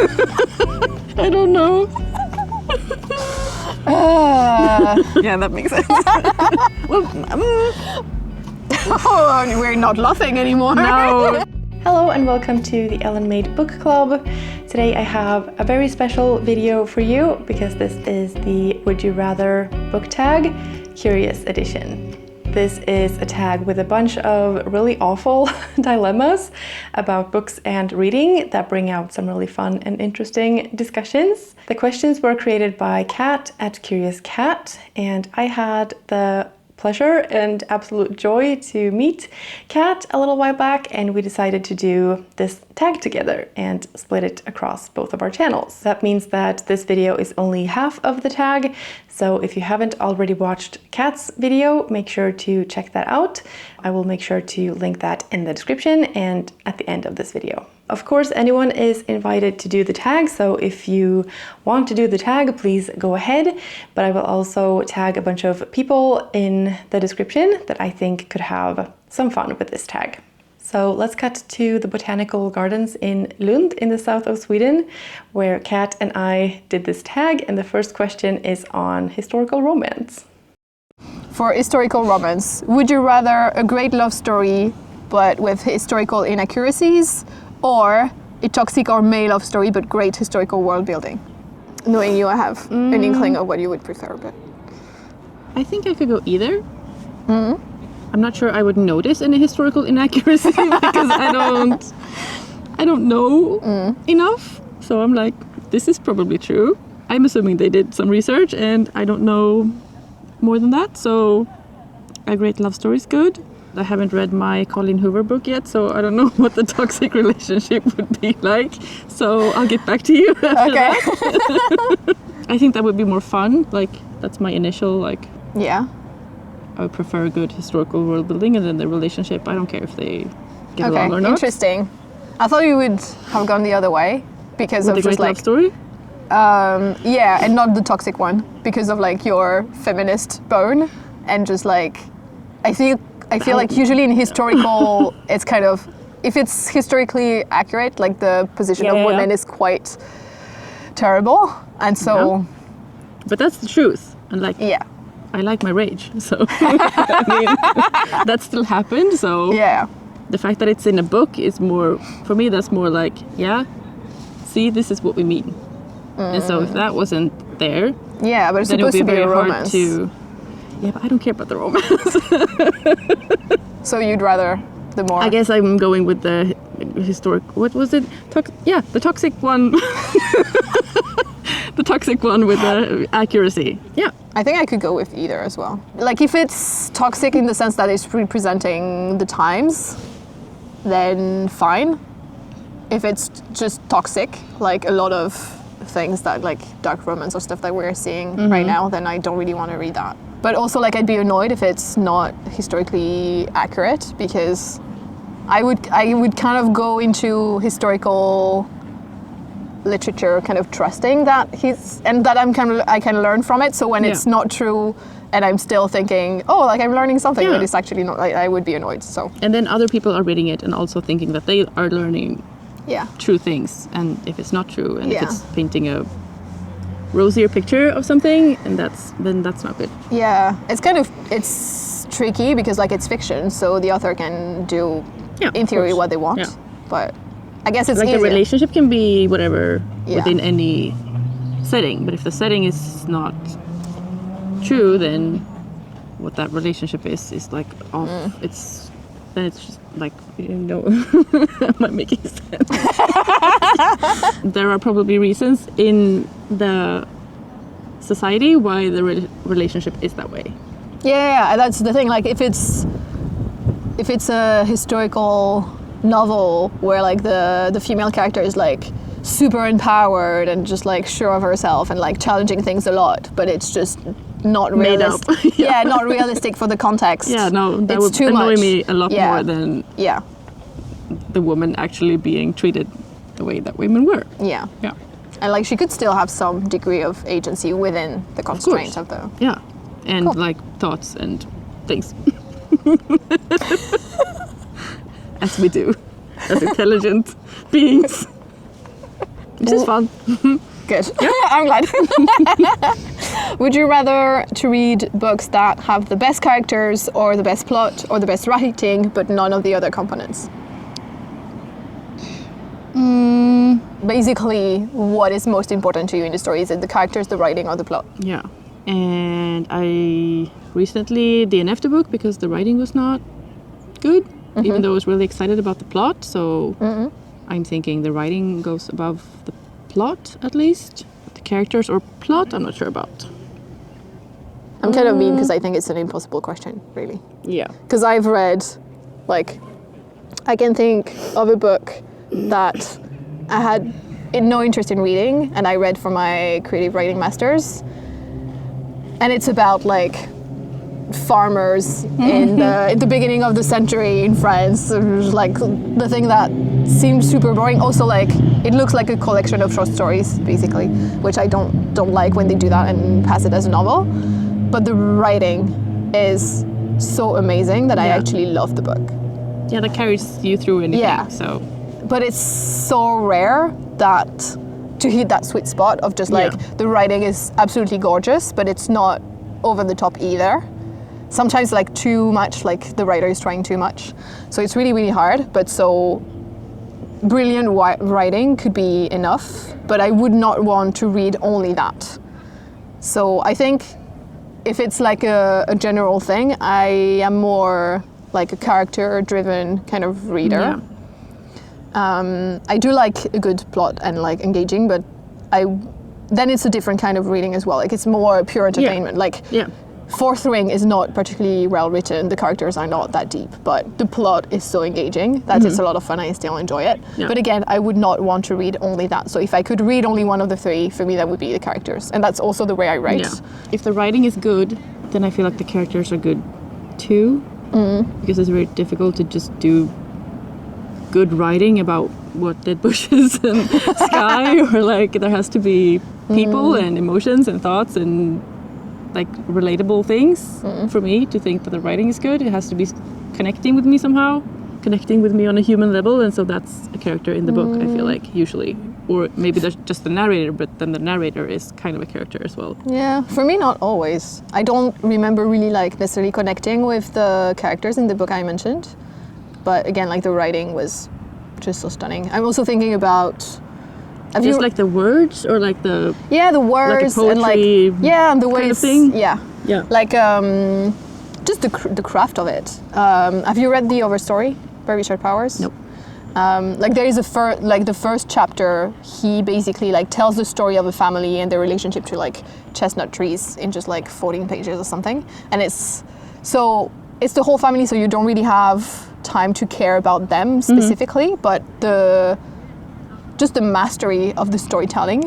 I don't know. Yeah, that makes sense. Well, Oh, we're not laughing anymore. no. Hello and welcome to the Ellen Made Book Club. Today I have a very special video for you because this is the Would You Rather book tag, Curious Edition. This is a tag with a bunch of really awful dilemmas about books and reading that bring out some really fun and interesting discussions. The questions were created by Kat at Curious Cat, and I had the pleasure and absolute joy to meet Kat a little while back, and we decided to do this tag together and split it across both of our channels. That means that this video is only half of the tag, so if you haven't already watched Kat's video, make sure to check that out. I will make sure to link that in the description and at the end of this video. Of course, anyone is invited to do the tag, so if you want to do the tag, please go ahead. But I will also tag a bunch of people in the description that I think could have some fun with this tag. So let's cut to the botanical gardens in Lund in the south of Sweden, where Kat and I did this tag, and the first question is on historical romance. For historical romance, would you rather a great love story but with historical inaccuracies, or a toxic or male love story but great historical world building? Knowing you, I have an inkling of what you would prefer, but I think I could go either. I'm not sure I would notice any historical inaccuracy because I don't know enough. So I'm like, this is probably true. I'm assuming they did some research and I don't know more than that. So a great love story is good. I haven't read my Colleen Hoover book yet, so I don't know what the toxic relationship would be like. So I'll get back to you. okay. I think that would be more fun. Like, that's my initial, like, Yeah. I would prefer good historical world building, and then the relationship, I don't care if they get along or not. Interesting. I thought you would have gone the other way because With of the just great like love story? yeah, and not the toxic one because of like your feminist bone and just like I feel like usually in historical it's kind of, if it's historically accurate, like the position of women is quite terrible, and so But that's the truth, and like I like my rage, so I mean that still happened, so the fact that it's in a book is more, for me that's more like, see, this is what we mean. And so if that wasn't there, but it's then it would supposed be to be very a hard romance. but I don't care about the romance. So you'd rather the more, I guess I'm going with the historic, what was it? The toxic one. The toxic one with the accuracy. Yeah. I think I could go with either as well. Like if it's toxic in the sense that it's representing the times, then fine. If it's just toxic, like a lot of things that like dark romance or stuff that we're seeing right now, then I don't really want to read that. But also like I'd be annoyed if it's not historically accurate, because I would kind of go into historical literature kind of trusting that I can learn from it. So when it's not true and I'm still thinking, oh, like I'm learning something, but it's actually not, I would be annoyed. So and then other people are reading it and also thinking that they are learning true things, and if it's not true, and if it's painting a rosier picture of something, and then that's not good. It's tricky because like it's fiction, so the author can do in theory what they want, but I guess it's like easier. the relationship can be whatever within any setting, but if the setting is not true, then what that relationship is like off. Then it's just like, am I making sense? There are probably reasons in the society why the relationship is that way. Yeah, that's the thing. Like if it's a historical novel where like the female character is like super empowered and just like sure of herself and like challenging things a lot, but it's just not realistic. Not realistic for the context. That would annoy me a lot more than the woman actually being treated the way that women were. And like she could still have some degree of agency within the constraints of the and like thoughts and things. As we do as intelligent beings. This is fun. Good. I'm glad. Would you rather to read books that have the best characters or the best plot or the best writing but none of the other components? Basically, what is most important to you in the story? Is it the characters, the writing, or the plot? Yeah. And I recently DNF'd the book because the writing was not good, even though I was really excited about the plot. So I'm thinking the writing goes above the plot, at least. The characters or plot, I'm not sure about. I'm kind of mean because I think it's an impossible question, really. Yeah. Because I've read, like, I can think of a book that I had no interest in reading, and I read for my creative writing masters. And it's about, like, farmers in the beginning of the century in France. Like, the thing that seemed super boring. Also, like, it looks like a collection of short stories, basically, which I don't like when they do that and pass it as a novel. But the writing is so amazing that I actually love the book. Yeah, that carries you through anything, so... But it's so rare that to hit that sweet spot of just like the writing is absolutely gorgeous, but it's not over the top either. Sometimes like too much, like the writer is trying too much. So it's really, really hard, but so brilliant writing could be enough, but I would not want to read only that. So I think if it's like a general thing, I am more like a character-driven kind of reader. I do like a good plot and like engaging, but then it's a different kind of reading as well. Like it's more pure entertainment. Like Fourth Ring is not particularly well written. The characters are not that deep, but the plot is so engaging that it's a lot of fun. I still enjoy it. But again, I would not want to read only that. So if I could read only one of the three, for me that would be the characters, and that's also the way I write. If the writing is good, then I feel like the characters are good too, because it's very difficult to just do good writing about what dead bushes and sky, or like there has to be people and emotions and thoughts and like relatable things for me to think that the writing is good. It has to be connecting with me somehow, connecting with me on a human level, and so that's a character in the book, I feel like, usually. Or maybe there's just the narrator, but then the narrator is kind of a character as well. Yeah, for me not always. I don't remember really like necessarily connecting with the characters in the book I mentioned, but again, like the writing was just so stunning. I'm also thinking about just like the words, or like the the words, like and like and the ways kind of thing? Like just the craft of it. Have you read The Overstory by Richard Powers? Nope. Like there is the first chapter, he basically like tells the story of a family and their relationship to like chestnut trees in just like 14 pages or something, and it's the whole family, so you don't really have time to care about them specifically, but the mastery of the storytelling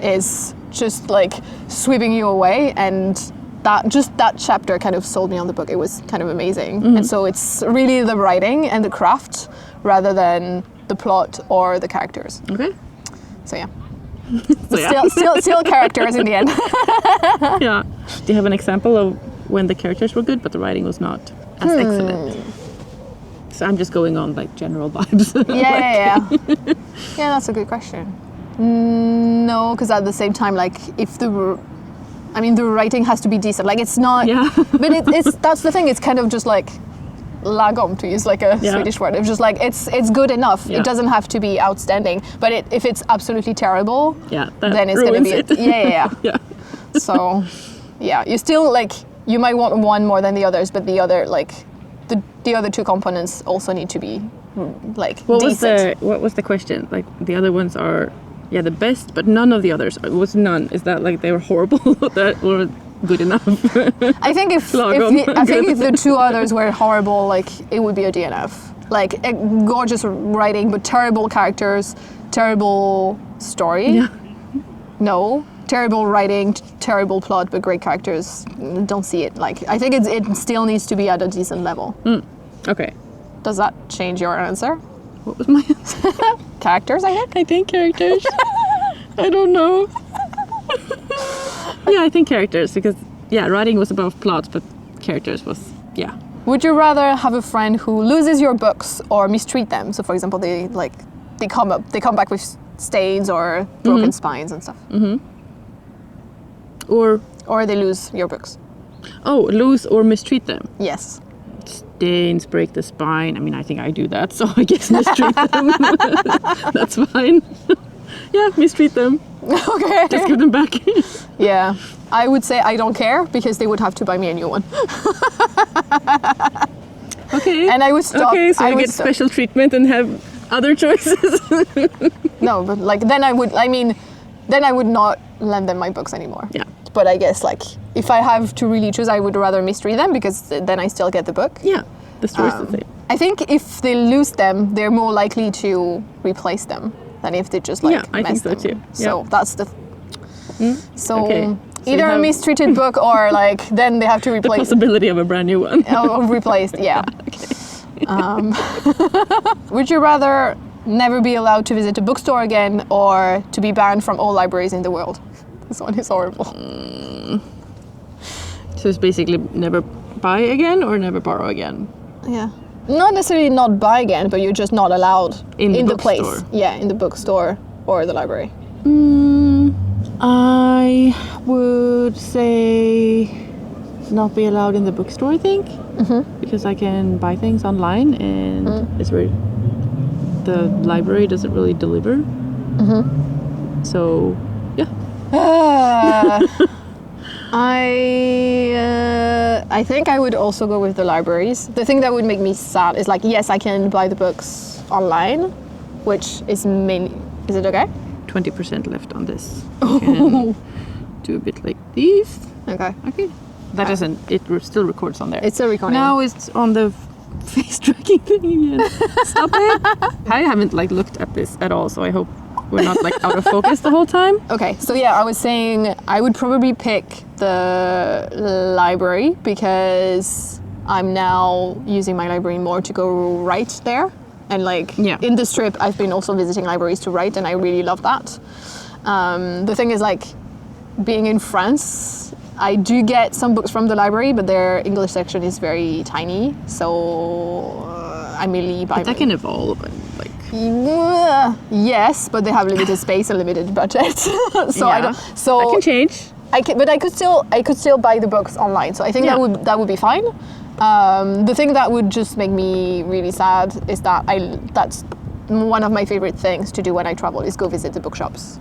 is just like sweeping you away, and that chapter kind of sold me on the book. It was kind of amazing. And so it's really the writing and the craft rather than the plot or the characters. Okay. So yeah. Still characters in the end. Yeah. Do you have an example of when the characters were good but the writing was not as excellent? So I'm just going on like general vibes. Yeah, that's a good question. No, because at the same time, like if the writing has to be decent. Like it's not. Yeah. But it's that's the thing. It's kind of just like lagom, to use like a Swedish word. It's just like it's good enough. It doesn't have to be outstanding. But if it's absolutely terrible, then it's gonna be Yeah. So, you still like you might want one more than the others, but the other like. The other two components also need to be like decent. What was the question? Like the other ones are the best, but none of the others. It was none. Is that like they were horrible or good enough? I think if the two others were horrible, like it would be a DNF. Like a gorgeous writing, but terrible characters, terrible story. Yeah. No. Terrible writing, terrible plot, but great characters. Don't see it. Like I think it still needs to be at a decent level. Okay. Does that change your answer? What was my answer? Characters, I think. I think characters. I don't know. I think characters, because writing was above plot, but characters was Would you rather have a friend who loses your books or mistreat them? So for example, they come back with stains or broken spines and stuff. Or they lose your books. lose or mistreat them. Yes. Stains, break the spine. I mean, I think I do that, so I guess mistreat them. That's fine. Yeah, mistreat them. Okay. Just give them back. Yeah. I would say I don't care because they would have to buy me a new one. Okay. And I would stop. Okay, so I you would get stop. special treatment and have other choices. No, but like then I would not lend them my books anymore. Yeah. But I guess like if I have to really choose, I would rather mistreat them because then I still get the book. Yeah, the story's the same. I think if they lose them, they're more likely to replace them than if they just like Yeah, I mess think so them. too. So Yeah. that's the. So Okay. So either you a have mistreated book or like then they have to the replace. possibility of a brand new one. Replaced, yeah. Would you rather never be allowed to visit a bookstore again or to be banned from all libraries in the world? This one is horrible. So it's basically never buy again or never borrow again. Yeah. Not necessarily not buy again, but you're just not allowed In the place. bookstore. Yeah, in the bookstore or the library. I would say not be allowed in the bookstore, I think. Because I can buy things online and it's very... The library doesn't really deliver. So, yeah. I think I would also go with the libraries. The thing that would make me sad is like, yes, I can buy the books online, which is mainly... Is it okay? 20% left on this. I can do a bit like this. Okay. Okay. That doesn't... It still records on there. It's a recording. Now it's on the face tracking thing again. Stop it. I haven't like looked at this at all, so I hope we're not like out of focus the whole time. Okay, so yeah, I was saying I would probably pick the library because I'm now using my library more to go write there. And like in this trip, I've been also visiting libraries to write and I really love that. The thing is like being in France, I do get some books from the library, but their English section is very tiny. So I mainly buy... But that can evolve and like... Yes, but they have limited space and limited budget. So I don't... So that can change. But I could still buy the books online. So I think that would be fine. The thing that would just make me really sad is that that's one of my favorite things to do when I travel is go visit the bookshops.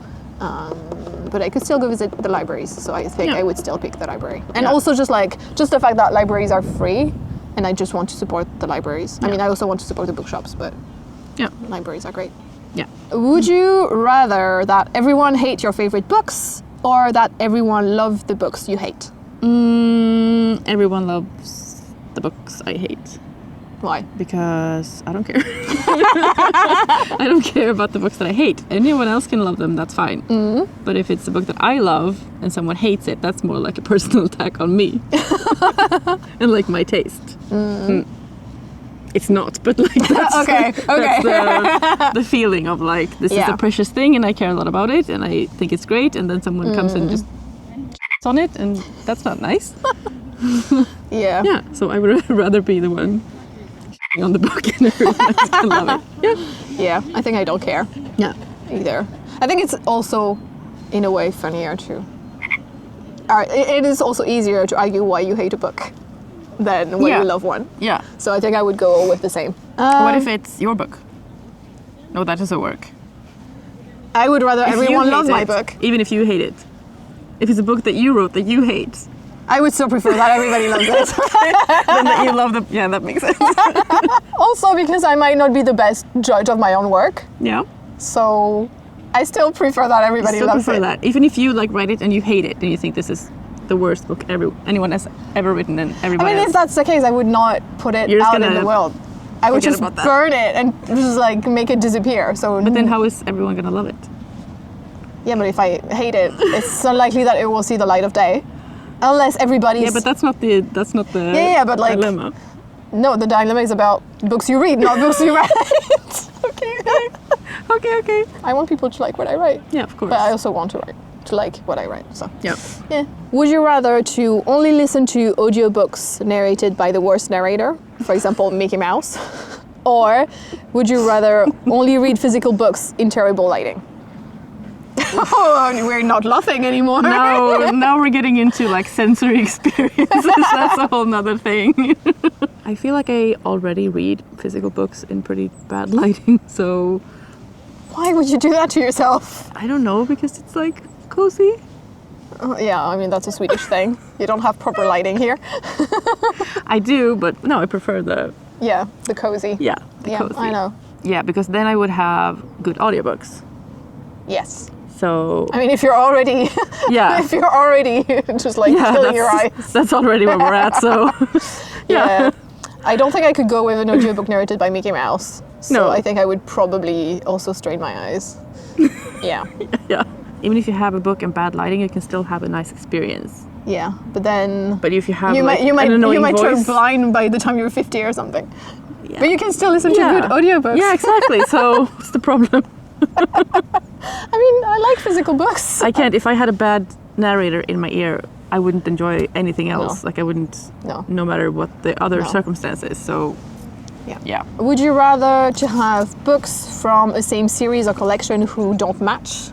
But I could still go visit the libraries, so I think I would still pick the library. And also just the fact that libraries are free, and I just want to support the libraries. I mean, I also want to support the bookshops, but libraries are great. Yeah. Would you rather that everyone hate your favorite books or that everyone love the books you hate? Everyone loves the books I hate. Why? Because I don't care. I don't care about the books that I hate. Anyone else can love them, that's fine. But if it's a book that I love and someone hates it, that's more like a personal attack on me. And like my taste. It's not, but like that's, that's the feeling of like, this is a precious thing and I care a lot about it and I think it's great, and then someone comes and just on it, and that's not nice. Yeah, so I would rather be the one on the book and everyone else can love it. Yeah, I think I don't care. Yeah. Either. I think it's also, in a way, funnier too. It is also easier to argue why you hate a book than why you love one. Yeah. So I think I would go with the same. What if it's your book? No, that doesn't work. I would rather everyone love my book. Even if you hate it. If it's a book that you wrote that you hate. I would still prefer that everybody loves it. Then that you love the... Yeah, that makes sense. Also because I might not be the best judge of my own work. Yeah. So I still prefer that everybody loves it. Still prefer that. Even if you like write it and you hate it and you think this is the worst book anyone has ever written and everybody if that's the case, I would not put it out in the world. I would just burn it and just like make it disappear. So. But then how is everyone gonna love it? Yeah, but if I hate it, it's unlikely that it will see the light of day. Unless everybody. Yeah, but that's not the but like, dilemma. No, the dilemma is about books you read, not books you write. Okay. I want people to like what I write. Yeah, of course. But I also want to like what I write. So. Yeah. Would you rather to only listen to audiobooks narrated by the worst narrator, for example, Mickey Mouse, or would you rather only read physical books in terrible lighting? we're not laughing anymore. Now we're getting into like sensory experiences. That's a whole nother thing. I feel like I already read physical books in pretty bad lighting, so... Why would you do that to yourself? I don't know, because it's like cozy. Yeah, I mean, that's a Swedish thing. You don't have proper lighting here. I do, but no, I prefer the... Yeah, the cozy. Yeah, the Yeah, cozy. I know. Yeah, because then I would have good audiobooks. Yes. So... I mean, if you're already... Yeah. if you're already just like killing your eyes. That's already where we're at, so... Yeah. I don't think I could go with an audiobook narrated by Mickey Mouse. So No. I think I would probably also strain my eyes. Yeah. Yeah. Even if you have a book in bad lighting, you can still have a nice experience. Yeah. But then But if you have you like, might an annoying turn voice, blind by the time you're 50 or something. Yeah. But you can still listen to Yeah. good audiobooks. Yeah, exactly. So what's the problem? I mean, I like physical books. I can't. If I had a bad narrator in my ear, I wouldn't enjoy anything else. No. Like I wouldn't, No. no matter what the other No. circumstances. So, Yeah. yeah. Would you rather to have books from a same series or collection who don't match,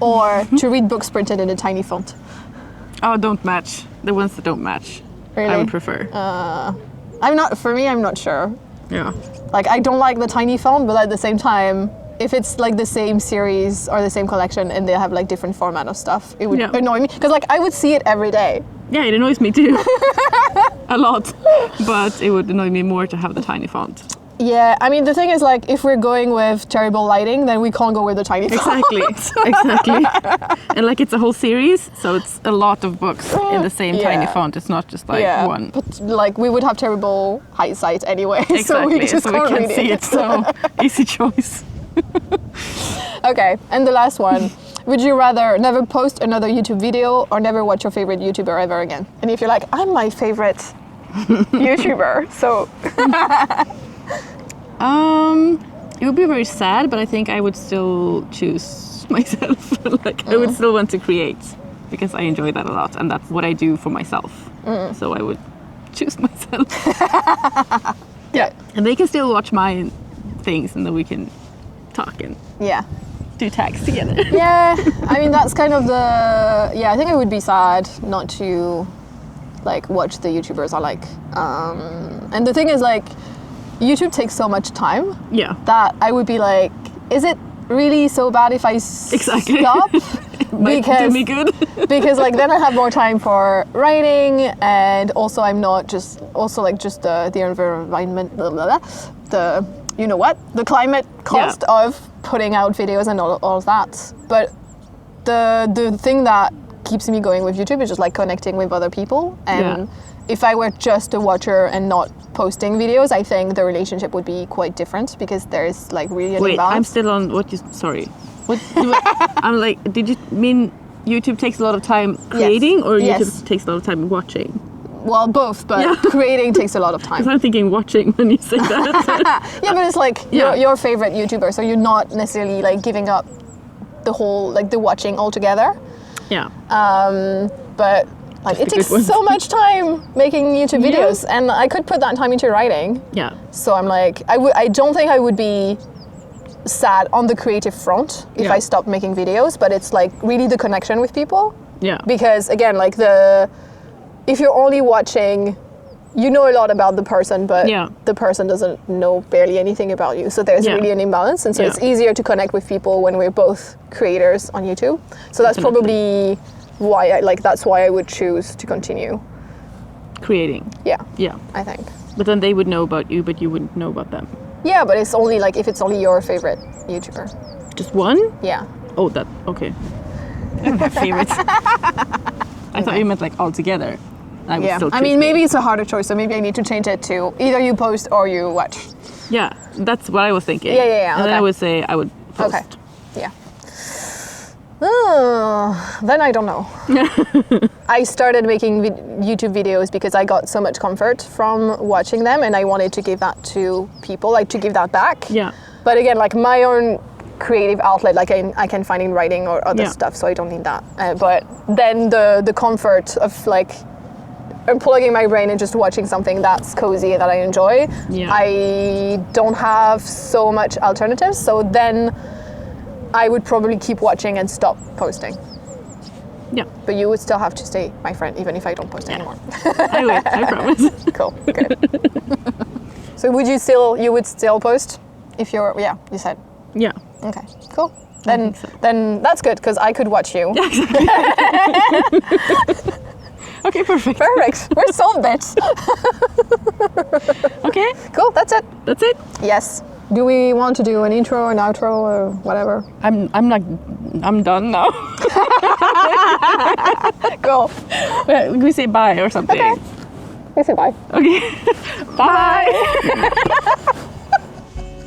or to read books printed in a tiny font? Oh, don't match. The ones that don't match. Really? I would prefer. I'm not sure. Yeah. Like, I don't like the tiny font, but at the same time, if it's like the same series or the same collection and they have like different format of stuff, it would Yeah. annoy me. Because like I would see it every day. Yeah, it annoys me too. A lot. But it would annoy me more to have the tiny font. Yeah, I mean, the thing is like, if we're going with terrible lighting, then we can't go with the tiny font. Exactly. Exactly. And like it's a whole series, so it's a lot of books in the same tiny Yeah. font. It's not just like Yeah, one. but like we would have terrible eyesight anyway, so Exactly. we just so we can't can't read see it. it. So easy choice. Okay, and the last one. Would you rather never post another YouTube video or never watch your favorite YouTuber ever again? And if you're like, I'm my favorite YouTuber, so... It would be very sad, but I think I would still choose myself. Like I would still want to create because I enjoy that a lot, and that's what I do for myself. So I would choose myself. Yeah. And they can still watch my things, and then we can talk and Yeah. do tags together. Yeah, I mean, that's kind of the... Yeah, I think it would be sad not to, like, watch the YouTubers I like. And the thing is, like, YouTube takes so much time Yeah. that I would be like, is it really so bad if I Exactly. stop? Might do me good. Because like then I have more time for writing, and also I'm not just the environment, blah, blah, blah, the you know what, the climate cost of putting out videos and all of that. But the thing that keeps me going with YouTube is just like connecting with other people. And if I were just a watcher and not posting videos, I think the relationship would be quite different, because there's like really an Wait, imbalance. I'm still on what you... Sorry. What? I'm like, did you mean YouTube takes a lot of time creating, or Yes. YouTube takes a lot of time watching? Well, both, but creating takes a lot of time. Because I'm thinking watching when you say that. Yeah, but it's like your favorite YouTuber, so you're not necessarily like giving up the whole, like the watching altogether. Yeah. But like it takes so much time making YouTube videos, and I could put that time into writing. Yeah. So I'm like, I don't think I would be sad on the creative front if I stopped making videos, but it's like really the connection with people. Yeah. Because again, like if you're only watching, you know a lot about the person, but the person doesn't know barely anything about you. So there's really an imbalance, and so it's easier to connect with people when we're both creators on YouTube. So that's probably why that's why I would choose to continue Creating. Yeah, Yeah. I think. But then they would know about you, but you wouldn't know about them. Yeah, but it's only like if it's only your favorite YouTuber. Just one? Yeah. Oh, that... Okay. I don't have favorites. I thought you meant like all together. I would still choose I mean, maybe it's a harder choice, so maybe I need to change it to either you post or you watch. Yeah, that's what I was thinking. Yeah. And then I would say I would post. Okay. Yeah. Then I don't know. I started making YouTube videos because I got so much comfort from watching them, and I wanted to give that to people, like to give that back. Yeah. But again, like my own creative outlet, like I can find in writing or other stuff, so I don't need that. But then the comfort of like unplugging my brain and just watching something that's cozy that I enjoy, I don't have so much alternatives. So then I would probably keep watching and stop posting. Yeah. But you would still have to stay my friend, even if I don't post anymore. I will. I promise. Cool. Good. So you would still post if you're, yeah, you said. Yeah. Okay, cool. Then that's good, because I could watch you. Yeah, exactly. Okay, perfect. Perfect. We're solved it. Okay. Cool, that's it. That's it. Yes. Do we want to do an intro, an outro, or whatever? I'm done now. Go. We say bye or something. Okay. We say bye. Okay. Bye.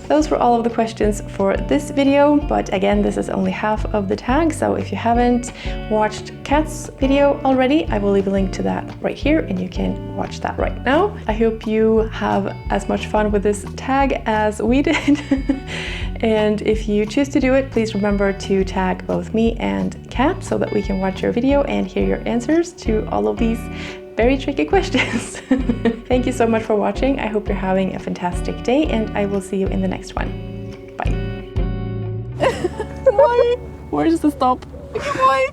Those were all of the questions for this video, but again, this is only half of the tag, so if you haven't watched Kat's video already, I will leave a link to that right here and you can watch that right now. I hope you have as much fun with this tag as we did. And if you choose to do it, please remember to tag both me and Kat so that we can watch your video and hear your answers to all of these very tricky questions. Thank you so much for watching. I hope you're having a fantastic day and I will see you in the next one. Bye. Why? Where's the stop? Why?